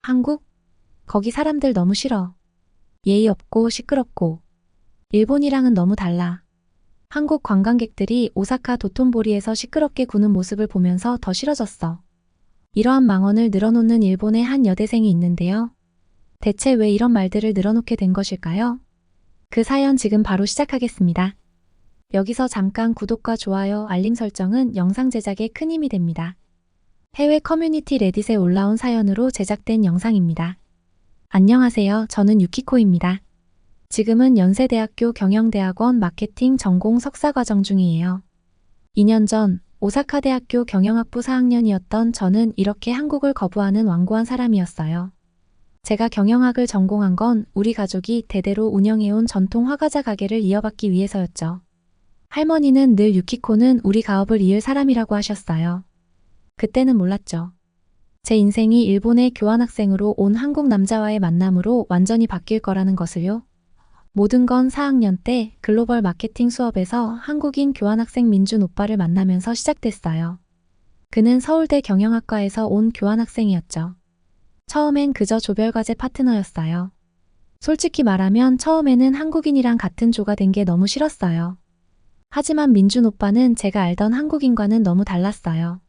한국? 거기 사람들 너무 싫어. 예의 없고 시끄럽고. 일본이랑은 너무 달라. 한국 관광객들이 오사카 도톤보리에서 시끄럽게 구는 모습을 보면서 더 싫어졌어. 이러한 망언을 늘어놓는 일본의 한 여대생이 있는데요. 대체 왜 이런 말들을 늘어놓게 된 것일까요? 그 사연 지금 바로 시작하겠습니다. 여기서 잠깐 구독과 좋아요, 알림 설정은 영상 제작에 큰 힘이 됩니다. 해외 커뮤니티 레딧에 올라온 사연으로 제작된 영상입니다. 안녕하세요. 저는 유키코입니다. 지금은 연세대학교 경영대학원 마케팅 전공 석사과정 중이에요. 2년 전 오사카 대학교 경영학부 4학년이었던 저는 이렇게 한국을 거부하는 완고한 사람이었어요. 제가 경영학을 전공한 건 우리 가족이 대대로 운영해온 전통 화과자 가게를 이어받기 위해서였죠. 할머니는 늘 유키코는 우리 가업을 이을 사람이라고 하셨어요. 그때는 몰랐죠. 제 인생이 일본의 교환학생으로 온 한국 남자와의 만남으로 완전히 바뀔 거라는 것을요. 모든 건 4학년 때 글로벌 마케팅 수업에서 한국인 교환학생 민준 오빠를 만나면서 시작됐어요. 그는 서울대 경영학과에서 온 교환학생이었죠. 처음엔 그저 조별과제 파트너였어요. 솔직히 말하면 처음에는 한국인이랑 같은 조가 된 게 너무 싫었어요. 하지만 민준 오빠는 제가 알던 한국인과는 너무 달랐어요.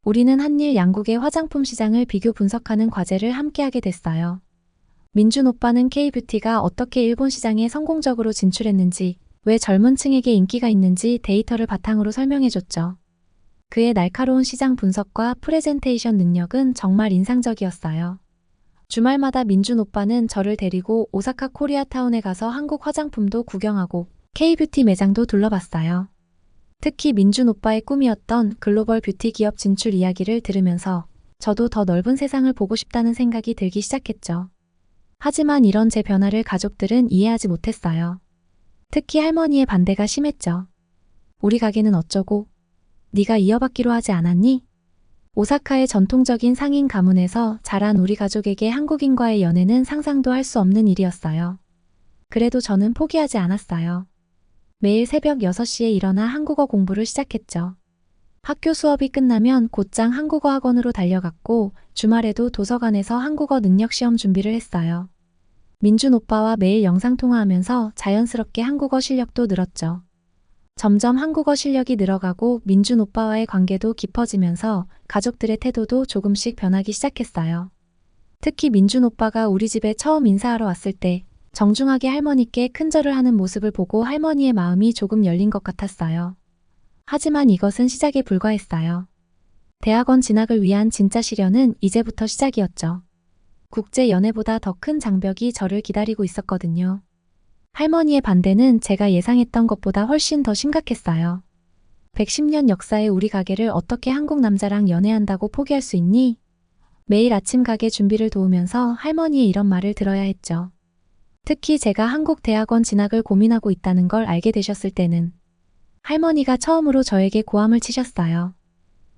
우리는 한일 양국의 화장품 시장을 비교 분석하는 과제를 함께하게 됐어요. 민준 오빠는 K뷰티가 어떻게 일본 시장에 성공적으로 진출했는지, 왜 젊은 층에게 인기가 있는지 데이터를 바탕으로 설명해줬죠. 그의 날카로운 시장 분석과 프레젠테이션 능력은 정말 인상적이었어요. 주말마다 민준 오빠는 저를 데리고 오사카 코리아타운에 가서 한국 화장품도 구경하고 K뷰티 매장도 둘러봤어요. 특히 민준 오빠의 꿈이었던 글로벌 뷰티 기업 진출 이야기를 들으면서 저도 더 넓은 세상을 보고 싶다는 생각이 들기 시작했죠. 하지만 이런 제 변화를 가족들은 이해하지 못했어요. 특히 할머니의 반대가 심했죠. 우리 가게는 어쩌고? 네가 이어받기로 하지 않았니? 오사카의 전통적인 상인 가문에서 자란 우리 가족에게 한국인과의 연애는 상상도 할 수 없는 일이었어요. 그래도 저는 포기하지 않았어요. 매일 새벽 6시에 일어나 한국어 공부를 시작했죠. 학교 수업이 끝나면 곧장 한국어 학원으로 달려갔고 주말에도 도서관에서 한국어 능력 시험 준비를 했어요. 민준 오빠와 매일 영상통화하면서 자연스럽게 한국어 실력도 늘었죠. 점점 한국어 실력이 늘어가고 민준 오빠와의 관계도 깊어지면서 가족들의 태도도 조금씩 변하기 시작했어요. 특히 민준 오빠가 우리 집에 처음 인사하러 왔을 때 정중하게 할머니께 큰절을 하는 모습을 보고 할머니의 마음이 조금 열린 것 같았어요. 하지만 이것은 시작에 불과했어요. 대학원 진학을 위한 진짜 시련은 이제부터 시작이었죠. 국제 연애보다 더 큰 장벽이 저를 기다리고 있었거든요. 할머니의 반대는 제가 예상했던 것보다 훨씬 더 심각했어요. 110년 역사의 우리 가게를 어떻게 한국 남자랑 연애한다고 포기할 수 있니? 매일 아침 가게 준비를 도우면서 할머니의 이런 말을 들어야 했죠. 특히 제가 한국 대학원 진학을 고민하고 있다는 걸 알게 되셨을 때는 할머니가 처음으로 저에게 고함을 치셨어요.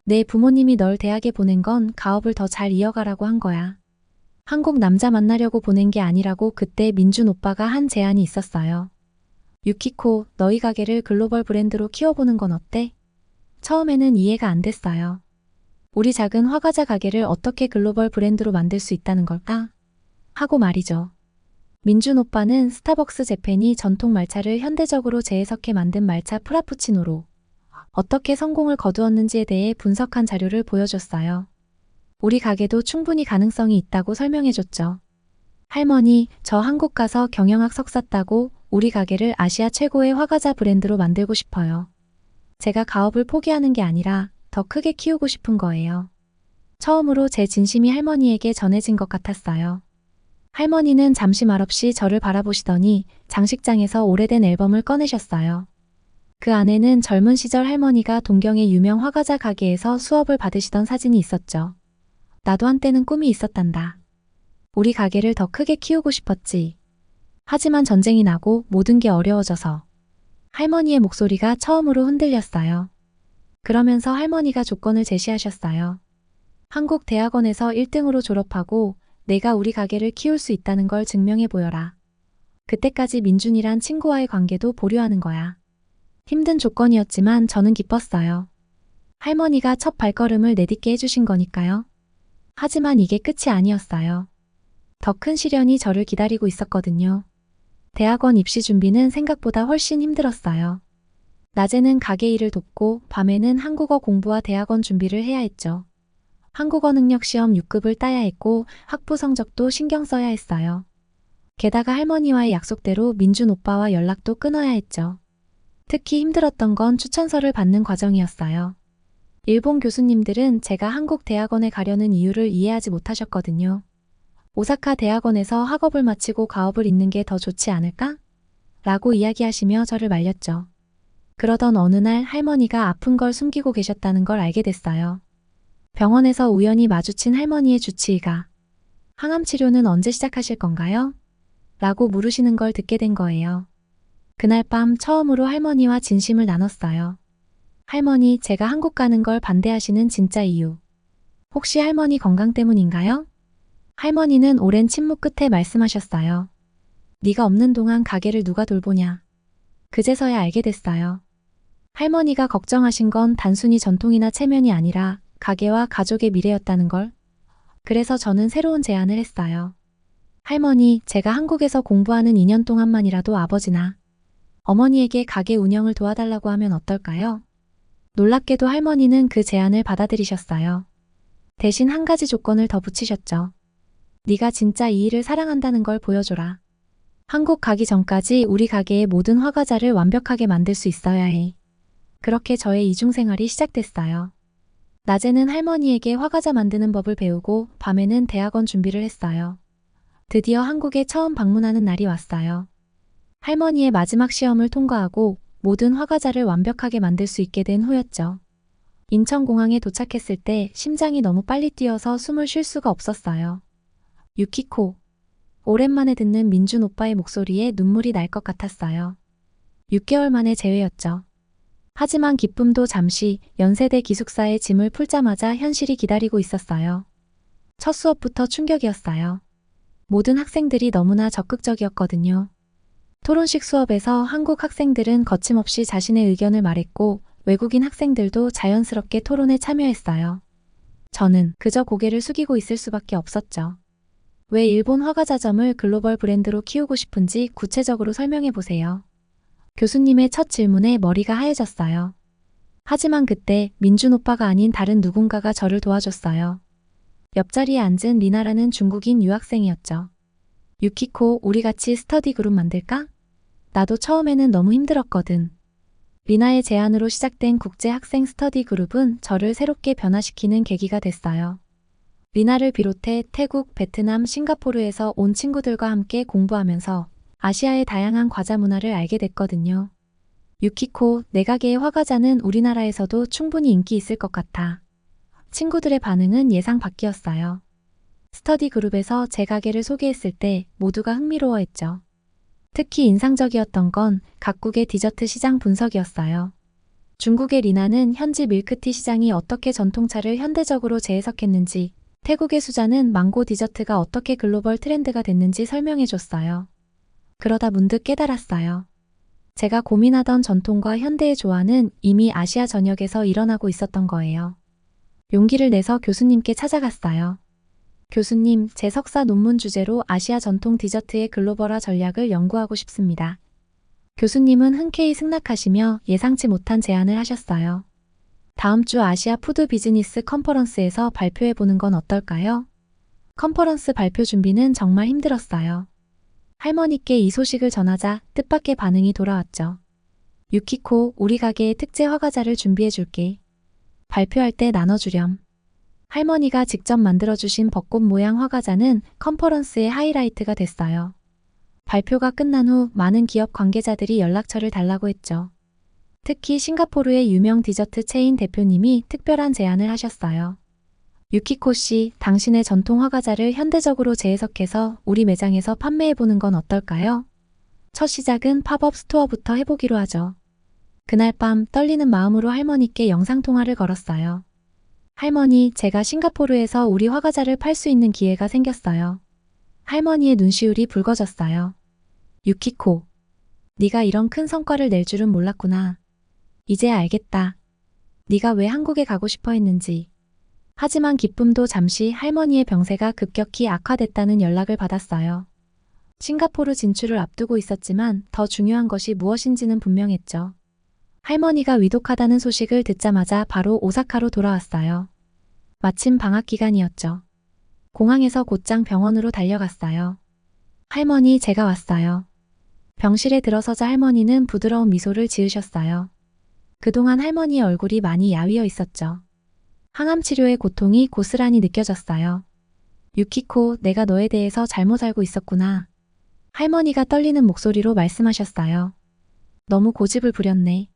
내 부모님이 널 대학에 보낸 건 가업을 더 잘 이어가라고 한 거야. 한국 남자 만나려고 보낸 게 아니라고. 그때 민준 오빠가 한 제안이 있었어요. 유키코, 너희 가게를 글로벌 브랜드로 키워보는 건 어때? 처음에는 이해가 안 됐어요. 우리 작은 화과자 가게를 어떻게 글로벌 브랜드로 만들 수 있다는 걸까? 하고 말이죠. 민준 오빠는 스타벅스 재팬이 전통 말차를 현대적으로 재해석해 만든 말차 프라푸치노로 어떻게 성공을 거두었는지에 대해 분석한 자료를 보여줬어요. 우리 가게도 충분히 가능성이 있다고 설명해줬죠. 할머니, 저 한국 가서 경영학 석사 따고 우리 가게를 아시아 최고의 화과자 브랜드로 만들고 싶어요. 제가 가업을 포기하는 게 아니라 더 크게 키우고 싶은 거예요. 처음으로 제 진심이 할머니에게 전해진 것 같았어요. 할머니는 잠시 말없이 저를 바라보시더니 장식장에서 오래된 앨범을 꺼내셨어요. 그 안에는 젊은 시절 할머니가 동경의 유명 화과자 가게에서 수업을 받으시던 사진이 있었죠. 나도 한때는 꿈이 있었단다. 우리 가게를 더 크게 키우고 싶었지. 하지만 전쟁이 나고 모든 게 어려워져서 할머니의 목소리가 처음으로 흔들렸어요. 그러면서 할머니가 조건을 제시하셨어요. 한국 대학원에서 1등으로 졸업하고 내가 우리 가게를 키울 수 있다는 걸 증명해 보여라. 그때까지 민준이란 친구와의 관계도 보류하는 거야. 힘든 조건이었지만 저는 기뻤어요. 할머니가 첫 발걸음을 내딛게 해주신 거니까요. 하지만 이게 끝이 아니었어요. 더 큰 시련이 저를 기다리고 있었거든요. 대학원 입시 준비는 생각보다 훨씬 힘들었어요. 낮에는 가게 일을 돕고 밤에는 한국어 공부와 대학원 준비를 해야 했죠. 한국어 능력 시험 6급을 따야 했고 학부 성적도 신경 써야 했어요. 게다가 할머니와의 약속대로 민준 오빠와 연락도 끊어야 했죠. 특히 힘들었던 건 추천서를 받는 과정이었어요. 일본 교수님들은 제가 한국 대학원에 가려는 이유를 이해하지 못하셨거든요. 오사카 대학원에서 학업을 마치고 가업을 잇는 게 더 좋지 않을까? 라고 이야기하시며 저를 말렸죠. 그러던 어느 날 할머니가 아픈 걸 숨기고 계셨다는 걸 알게 됐어요. 병원에서 우연히 마주친 할머니의 주치의가 항암 치료는 언제 시작하실 건가요? 라고 물으시는 걸 듣게 된 거예요. 그날 밤 처음으로 할머니와 진심을 나눴어요. 할머니, 제가 한국 가는 걸 반대하시는 진짜 이유. 혹시 할머니 건강 때문인가요? 할머니는 오랜 침묵 끝에 말씀하셨어요. 네가 없는 동안 가게를 누가 돌보냐. 그제서야 알게 됐어요. 할머니가 걱정하신 건 단순히 전통이나 체면이 아니라 가게와 가족의 미래였다는 걸. 그래서 저는 새로운 제안을 했어요. 할머니, 제가 한국에서 공부하는 2년 동안만이라도 아버지나 어머니에게 가게 운영을 도와달라고 하면 어떨까요? 놀랍게도 할머니는 그 제안을 받아들이셨어요. 대신 한 가지 조건을 더 붙이셨죠. 네가 진짜 이 일을 사랑한다는 걸 보여줘라. 한국 가기 전까지 우리 가게의 모든 화과자를 완벽하게 만들 수 있어야 해. 그렇게 저의 이중생활이 시작됐어요. 낮에는 할머니에게 화과자 만드는 법을 배우고 밤에는 대학원 준비를 했어요. 드디어 한국에 처음 방문하는 날이 왔어요. 할머니의 마지막 시험을 통과하고 모든 화과자를 완벽하게 만들 수 있게 된 후였죠. 인천공항에 도착했을 때 심장이 너무 빨리 뛰어서 숨을 쉴 수가 없었어요. 유키코. 오랜만에 듣는 민준 오빠의 목소리에 눈물이 날 것 같았어요. 6개월 만에 재회였죠. 하지만 기쁨도 잠시 연세대 기숙사에 짐을 풀자마자 현실이 기다리고 있었어요. 첫 수업부터 충격이었어요. 모든 학생들이 너무나 적극적이었거든요. 토론식 수업에서 한국 학생들은 거침없이 자신의 의견을 말했고 외국인 학생들도 자연스럽게 토론에 참여했어요. 저는 그저 고개를 숙이고 있을 수밖에 없었죠. 왜 일본 화과자점을 글로벌 브랜드로 키우고 싶은지 구체적으로 설명해 보세요. 교수님의 첫 질문에 머리가 하얘졌어요. 하지만 그때 민준 오빠가 아닌 다른 누군가가 저를 도와줬어요. 옆자리에 앉은 리나라는 중국인 유학생이었죠. 유키코, 우리 같이 스터디 그룹 만들까? 나도 처음에는 너무 힘들었거든. 리나의 제안으로 시작된 국제 학생 스터디 그룹은 저를 새롭게 변화시키는 계기가 됐어요. 리나를 비롯해 태국, 베트남, 싱가포르에서 온 친구들과 함께 공부하면서 아시아의 다양한 과자 문화를 알게 됐거든요. 유키코, 내 가게의 화과자는 우리나라에서도 충분히 인기 있을 것 같아. 친구들의 반응은 예상 밖이었어요. 스터디 그룹에서 제 가게를 소개했을 때 모두가 흥미로워했죠. 특히 인상적이었던 건 각국의 디저트 시장 분석이었어요. 중국의 리나는 현지 밀크티 시장이 어떻게 전통차를 현대적으로 재해석했는지, 태국의 수자는 망고 디저트가 어떻게 글로벌 트렌드가 됐는지 설명해줬어요. 그러다 문득 깨달았어요. 제가 고민하던 전통과 현대의 조화는 이미 아시아 전역에서 일어나고 있었던 거예요. 용기를 내서 교수님께 찾아갔어요. 교수님, 제 석사 논문 주제로 아시아 전통 디저트의 글로벌화 전략을 연구하고 싶습니다. 교수님은 흔쾌히 승낙하시며 예상치 못한 제안을 하셨어요. 다음 주 아시아 푸드 비즈니스 컨퍼런스에서 발표해보는 건 어떨까요? 컨퍼런스 발표 준비는 정말 힘들었어요. 할머니께 이 소식을 전하자 뜻밖의 반응이 돌아왔죠. 유키코, 우리 가게의 특제 화과자를 준비해줄게. 발표할 때 나눠주렴. 할머니가 직접 만들어주신 벚꽃 모양 화과자는 컨퍼런스의 하이라이트가 됐어요. 발표가 끝난 후 많은 기업 관계자들이 연락처를 달라고 했죠. 특히 싱가포르의 유명 디저트 체인 대표님이 특별한 제안을 하셨어요. 유키코 씨, 당신의 전통 화과자를 현대적으로 재해석해서 우리 매장에서 판매해보는 건 어떨까요? 첫 시작은 팝업 스토어부터 해보기로 하죠. 그날 밤 떨리는 마음으로 할머니께 영상통화를 걸었어요. 할머니, 제가 싱가포르에서 우리 화과자를 팔 수 있는 기회가 생겼어요. 할머니의 눈시울이 붉어졌어요. 유키코, 네가 이런 큰 성과를 낼 줄은 몰랐구나. 이제 알겠다. 네가 왜 한국에 가고 싶어 했는지. 하지만 기쁨도 잠시 할머니의 병세가 급격히 악화됐다는 연락을 받았어요. 싱가포르 진출을 앞두고 있었지만 더 중요한 것이 무엇인지는 분명했죠. 할머니가 위독하다는 소식을 듣자마자 바로 오사카로 돌아왔어요. 마침 방학 기간이었죠. 공항에서 곧장 병원으로 달려갔어요. 할머니, 제가 왔어요. 병실에 들어서자 할머니는 부드러운 미소를 지으셨어요. 그동안 할머니의 얼굴이 많이 야위어 있었죠. 항암 치료의 고통이 고스란히 느껴졌어요. 유키코, 내가 너에 대해서 잘못 알고 있었구나. 할머니가 떨리는 목소리로 말씀하셨어요. 너무 고집을 부렸네.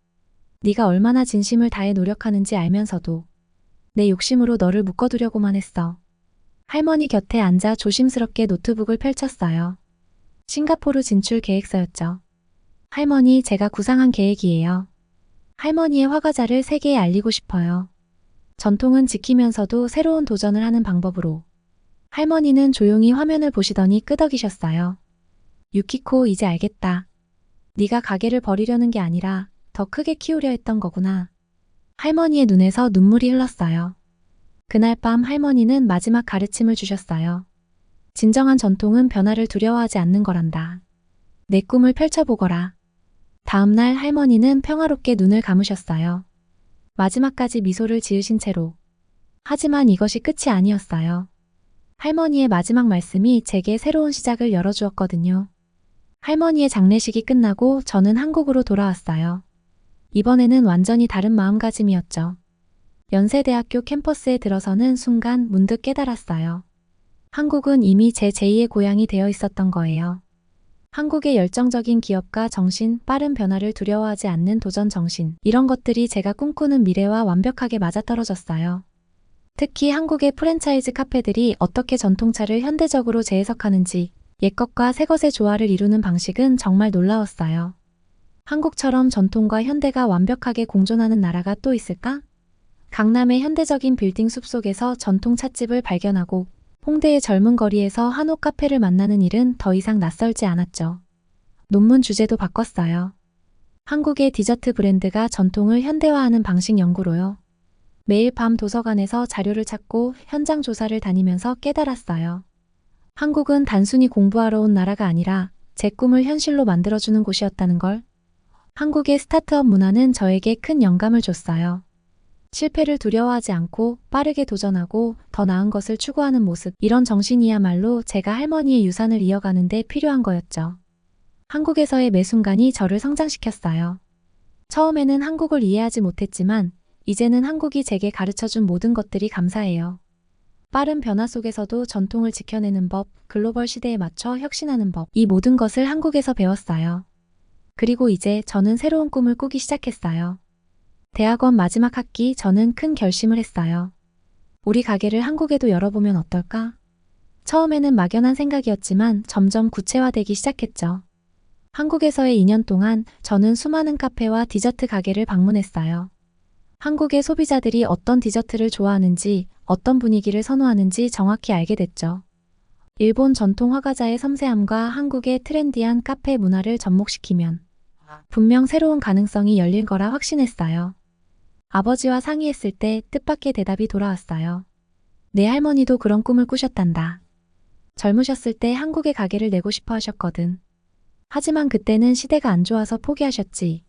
네가 얼마나 진심을 다해 노력하는지 알면서도 내 욕심으로 너를 묶어두려고만 했어. 할머니 곁에 앉아 조심스럽게 노트북을 펼쳤어요. 싱가포르 진출 계획서였죠. 할머니, 제가 구상한 계획이에요. 할머니의 화과자를 세계에 알리고 싶어요. 전통은 지키면서도 새로운 도전을 하는 방법으로. 할머니는 조용히 화면을 보시더니 끄덕이셨어요. 유키코, 이제 알겠다. 네가 가게를 버리려는 게 아니라 더 크게 키우려 했던 거구나. 할머니의 눈에서 눈물이 흘렀어요. 그날 밤 할머니는 마지막 가르침을 주셨어요. 진정한 전통은 변화를 두려워하지 않는 거란다. 내 꿈을 펼쳐보거라. 다음날 할머니는 평화롭게 눈을 감으셨어요. 마지막까지 미소를 지으신 채로. 하지만 이것이 끝이 아니었어요. 할머니의 마지막 말씀이 제게 새로운 시작을 열어주었거든요. 할머니의 장례식이 끝나고 저는 한국으로 돌아왔어요. 이번에는 완전히 다른 마음가짐이었죠. 연세대학교 캠퍼스에 들어서는 순간 문득 깨달았어요. 한국은 이미 제 제2의 고향이 되어 있었던 거예요. 한국의 열정적인 기업가 정신, 빠른 변화를 두려워하지 않는 도전 정신, 이런 것들이 제가 꿈꾸는 미래와 완벽하게 맞아떨어졌어요. 특히 한국의 프랜차이즈 카페들이 어떻게 전통차를 현대적으로 재해석하는지, 옛것과 새것의 조화를 이루는 방식은 정말 놀라웠어요. 한국처럼 전통과 현대가 완벽하게 공존하는 나라가 또 있을까? 강남의 현대적인 빌딩 숲속에서 전통 찻집을 발견하고 홍대의 젊은 거리에서 한옥 카페를 만나는 일은 더 이상 낯설지 않았죠. 논문 주제도 바꿨어요. 한국의 디저트 브랜드가 전통을 현대화하는 방식 연구로요. 매일 밤 도서관에서 자료를 찾고 현장 조사를 다니면서 깨달았어요. 한국은 단순히 공부하러 온 나라가 아니라 제 꿈을 현실로 만들어주는 곳이었다는 걸. 한국의 스타트업 문화는 저에게 큰 영감을 줬어요. 실패를 두려워하지 않고 빠르게 도전하고 더 나은 것을 추구하는 모습, 이런 정신이야말로 제가 할머니의 유산을 이어가는 데 필요한 거였죠. 한국에서의 매 순간이 저를 성장시켰어요. 처음에는 한국을 이해하지 못했지만 이제는 한국이 제게 가르쳐준 모든 것들이 감사해요. 빠른 변화 속에서도 전통을 지켜내는 법, 글로벌 시대에 맞춰 혁신하는 법, 이 모든 것을 한국에서 배웠어요. 그리고 이제 저는 새로운 꿈을 꾸기 시작했어요. 대학원 마지막 학기 저는 큰 결심을 했어요. 우리 가게를 한국에도 열어보면 어떨까? 처음에는 막연한 생각이었지만 점점 구체화되기 시작했죠. 한국에서의 2년 동안 저는 수많은 카페와 디저트 가게를 방문했어요. 한국의 소비자들이 어떤 디저트를 좋아하는지, 어떤 분위기를 선호하는지 정확히 알게 됐죠. 일본 전통 화과자의 섬세함과 한국의 트렌디한 카페 문화를 접목시키면 분명 새로운 가능성이 열릴 거라 확신했어요. 아버지와 상의했을 때 뜻밖의 대답이 돌아왔어요. 내 할머니도 그런 꿈을 꾸셨단다. 젊으셨을 때 한국에 가게를 내고 싶어 하셨거든. 하지만 그때는 시대가 안 좋아서 포기하셨지.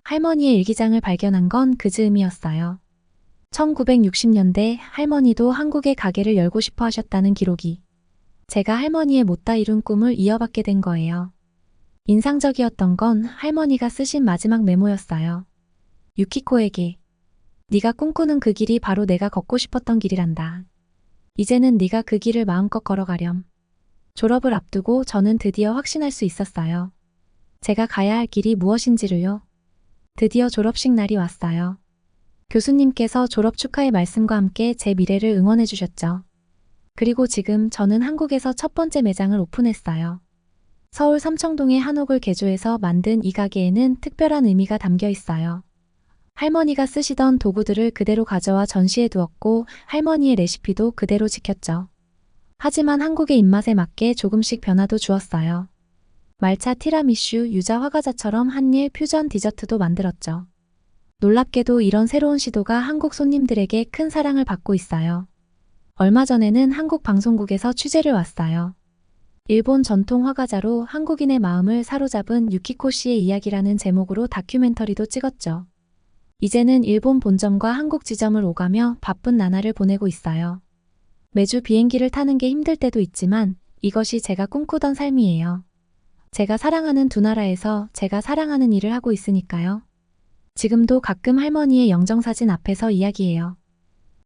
할머니의 일기장을 발견한 건 그 즈음이었어요. 1960년대 할머니도 한국에 가게를 열고 싶어 하셨다는 기록이. 제가 할머니의 못다 이룬 꿈을 이어받게 된 거예요. 인상적이었던 건 할머니가 쓰신 마지막 메모였어요. 유키코에게. 네가 꿈꾸는 그 길이 바로 내가 걷고 싶었던 길이란다. 이제는 네가 그 길을 마음껏 걸어가렴. 졸업을 앞두고 저는 드디어 확신할 수 있었어요. 제가 가야 할 길이 무엇인지를요. 드디어 졸업식 날이 왔어요. 교수님께서 졸업 축하의 말씀과 함께 제 미래를 응원해 주셨죠. 그리고 지금 저는 한국에서 첫 번째 매장을 오픈했어요. 서울 삼청동의 한옥을 개조해서 만든 이 가게에는 특별한 의미가 담겨 있어요. 할머니가 쓰시던 도구들을 그대로 가져와 전시해 두었고 할머니의 레시피도 그대로 지켰죠. 하지만 한국의 입맛에 맞게 조금씩 변화도 주었어요. 말차 티라미슈, 유자 화과자처럼 한일 퓨전 디저트도 만들었죠. 놀랍게도 이런 새로운 시도가 한국 손님들에게 큰 사랑을 받고 있어요. 얼마 전에는 한국 방송국에서 취재를 왔어요. 일본 전통 화가자로 한국인의 마음을 사로잡은 유키코 씨의 이야기라는 제목으로 다큐멘터리도 찍었죠. 이제는 일본 본점과 한국 지점을 오가며 바쁜 나날을 보내고 있어요. 매주 비행기를 타는 게 힘들 때도 있지만 이것이 제가 꿈꾸던 삶이에요. 제가 사랑하는 두 나라에서 제가 사랑하는 일을 하고 있으니까요. 지금도 가끔 할머니의 영정사진 앞에서 이야기해요.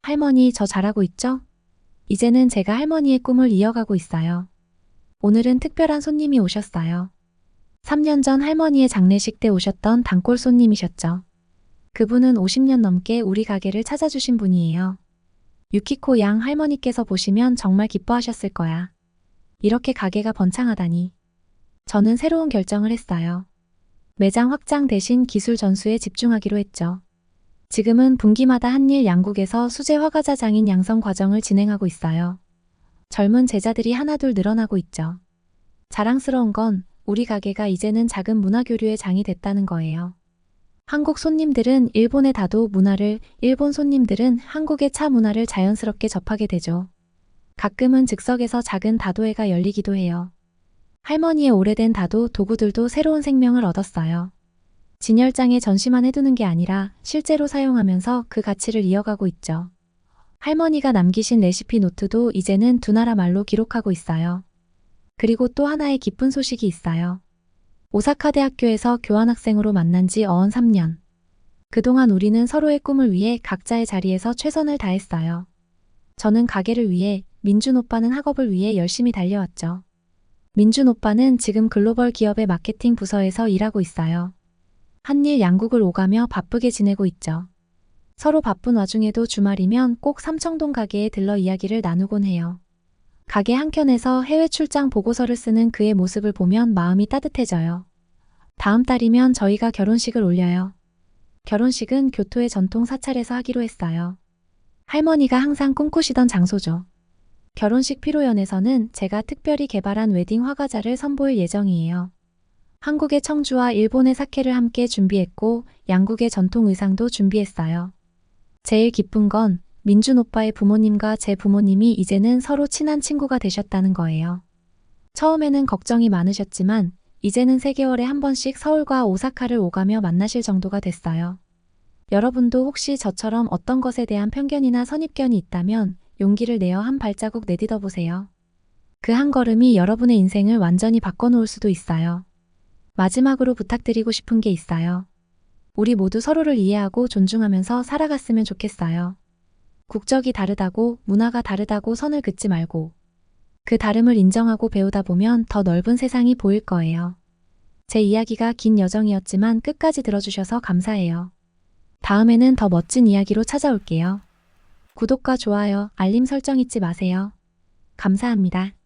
할머니, 저 잘하고 있죠? 이제는 제가 할머니의 꿈을 이어가고 있어요. 오늘은 특별한 손님이 오셨어요. 3년 전 할머니의 장례식 때 오셨던 단골 손님이셨죠. 그분은 50년 넘게 우리 가게를 찾아주신 분이에요. 유키코 양 할머니께서 보시면 정말 기뻐하셨을 거야. 이렇게 가게가 번창하다니. 저는 새로운 결정을 했어요. 매장 확장 대신 기술 전수에 집중하기로 했죠. 지금은 분기마다 한일 양국에서 수제 화가자 장인 양성 과정을 진행하고 있어요. 젊은 제자들이 하나둘 늘어나고 있죠. 자랑스러운 건 우리 가게가 이제는 작은 문화교류의 장이 됐다는 거예요. 한국 손님들은 일본의 다도 문화를, 일본 손님들은 한국의 차 문화를 자연스럽게 접하게 되죠. 가끔은 즉석에서 작은 다도회가 열리기도 해요. 할머니의 오래된 다도 도구들도 새로운 생명을 얻었어요. 진열장에 전시만 해두는 게 아니라 실제로 사용하면서 그 가치를 이어가고 있죠. 할머니가 남기신 레시피 노트도 이제는 두 나라 말로 기록하고 있어요. 그리고 또 하나의 기쁜 소식이 있어요. 오사카 대학교에서 교환학생으로 만난 지 어언 3년. 그동안 우리는 서로의 꿈을 위해 각자의 자리에서 최선을 다했어요. 저는 가게를 위해, 민준 오빠는 학업을 위해 열심히 달려왔죠. 민준 오빠는 지금 글로벌 기업의 마케팅 부서에서 일하고 있어요. 한일 양국을 오가며 바쁘게 지내고 있죠. 서로 바쁜 와중에도 주말이면 꼭 삼청동 가게에 들러 이야기를 나누곤 해요. 가게 한켠에서 해외 출장 보고서를 쓰는 그의 모습을 보면 마음이 따뜻해져요. 다음 달이면 저희가 결혼식을 올려요. 결혼식은 교토의 전통 사찰에서 하기로 했어요. 할머니가 항상 꿈꾸시던 장소죠. 결혼식 피로연에서는 제가 특별히 개발한 웨딩 화가자를 선보일 예정이에요. 한국의 청주와 일본의 사케를 함께 준비했고 양국의 전통 의상도 준비했어요. 제일 기쁜 건 민준 오빠의 부모님과 제 부모님이 이제는 서로 친한 친구가 되셨다는 거예요. 처음에는 걱정이 많으셨지만 이제는 3개월에 한 번씩 서울과 오사카를 오가며 만나실 정도가 됐어요. 여러분도 혹시 저처럼 어떤 것에 대한 편견이나 선입견이 있다면 용기를 내어 한 발자국 내딛어 보세요. 그 한 걸음이 여러분의 인생을 완전히 바꿔놓을 수도 있어요. 마지막으로 부탁드리고 싶은 게 있어요. 우리 모두 서로를 이해하고 존중하면서 살아갔으면 좋겠어요. 국적이 다르다고, 문화가 다르다고 선을 긋지 말고 그 다름을 인정하고 배우다 보면 더 넓은 세상이 보일 거예요. 제 이야기가 긴 여정이었지만 끝까지 들어주셔서 감사해요. 다음에는 더 멋진 이야기로 찾아올게요. 구독과 좋아요, 알림 설정 잊지 마세요. 감사합니다.